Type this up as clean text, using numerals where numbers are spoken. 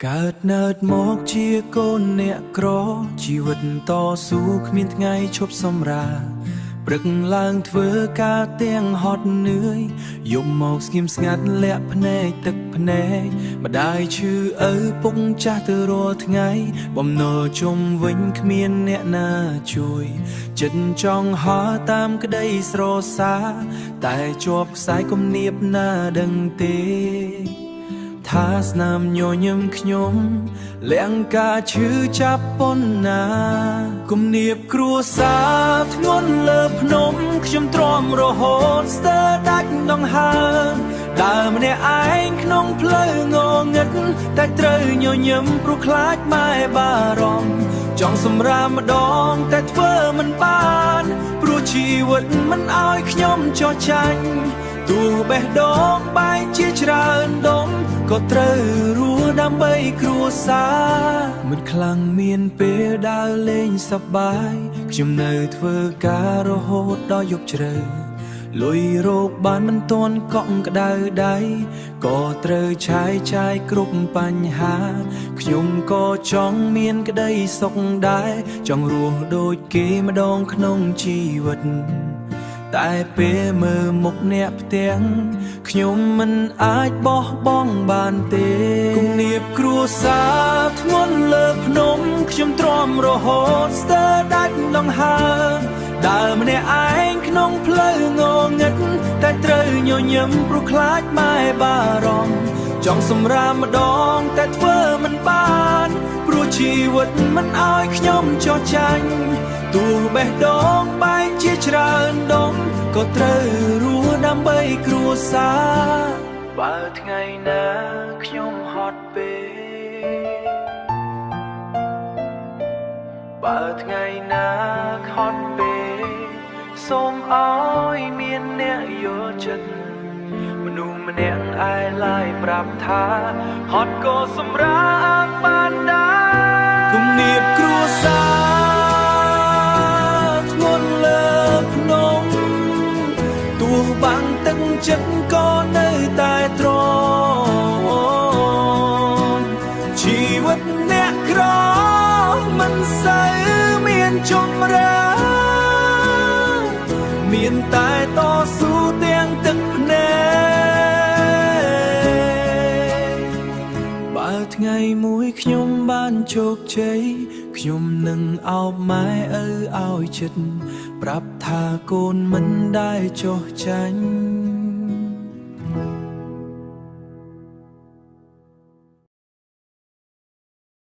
កើតណើតមកជាកូនអ្នកក្រជីវិតតស៊ូគ្មានថ្ងៃឈប់សម្រាព្រឹកឡើងធ្វើការទាំងហត់នឿយយប់មកស្ងៀមស្ងាត់លាក់ភ្នែកទឹកភ្នែកម្ដាយឈឺឪពុកចាស់ទៅរាល់ថ្ងៃបំណុលជុំវិញគ្មានអ្នកណាជួយចិត្តចង់ហើរតាមក្ដីស្រសាតែជាប់ខ្សែគំនាបណាដឹងទេថាស្នាមញញឹមខ្ញុំលៀងការឈឺចាប់ប៉ុណ្ណាគំនាបគ្រួសារធ្ងន់លើភ្នំខ្ញុំទ្រាំរហូតស្ទើរដាច់ដង្ហើមដើរម្នាក់ឯងក្នុងផ្លូវងងឹតតែត្រូវញញឹមព្រោះខ្លាចម៉ែបារម្ភចង់សម្រាមម្ដងតែធ្វើមិនបានព្រោះជីវិតមិនអោយខ្ញុំចោះចាញ់ទោះបេះដូងបែកជាច្រើនដុំក៏ត្រូវរស់ដើម្បីគ្រួសារមិនខ្លាំងមានពេលដើរលេងសប្បាយខ្ញុំនៅធ្វើការរហូតដល់យប់ជ្រៅលុយរកបានមិនទាន់កក់ក្ដៅដៃក៏ត្រូវឆាយគ្រប់បញ្ហាខ្ញុំក៏ចង់មានក្ដីសុខដែរចង់រស់ដូចគេម្ដងក្នុងជីវិតតែពេលមើលមុខអ្នកផ្ទាំងខ្ញុំមិនអាចបោះបង់បានទេគំនាបគ្រួសារធ្ងន់លើភ្នំខ្ញុំទ្រាំរហូតស្ទើរដាច់ដង្ហើមដើរម្នាក់ឯងក្នុងផ្លូវងងឹតតែត្រូវញញឹមព្រោះខ្លាចម៉ែបារម្ភចង់សម្រាមម្ដងតែធ្វើមិនបានព្រោះជីវិតមិនអោយខ្ញុំចោះចាញ់ទោះបេះដូងបែកជាច្រើនដុំក៏ត្រូវរស់ដើម្បីគ្រួសារបើថ្ងៃណាខ្ញុំហត់ពេកបើថ្ងៃណាខត់ពេកសូមអោយមានអ្នកយល់ចិត្តមនុស្សម្នាក់ឯឡាយប្រាប់ថាហត់ក៏សម្រាកបានដែរគំនាបគ្រួសារធ្ងន់លើភ្នំទោះបាំងទឹកចិត្តក៏នៅតែទ្រាំជីវិតអ្នកក្រមិនសូវមានចម្រើនមានតែតស៊ូទាំងទឹកភ្នែកបើថ្ងៃមួយខ្ញុំបានជោគជ័យខ្ញុំនឹងអោបម៉ែឪឲ្យចិត្តប្រាប់ថាកូនមិនដែលចោះចាញ់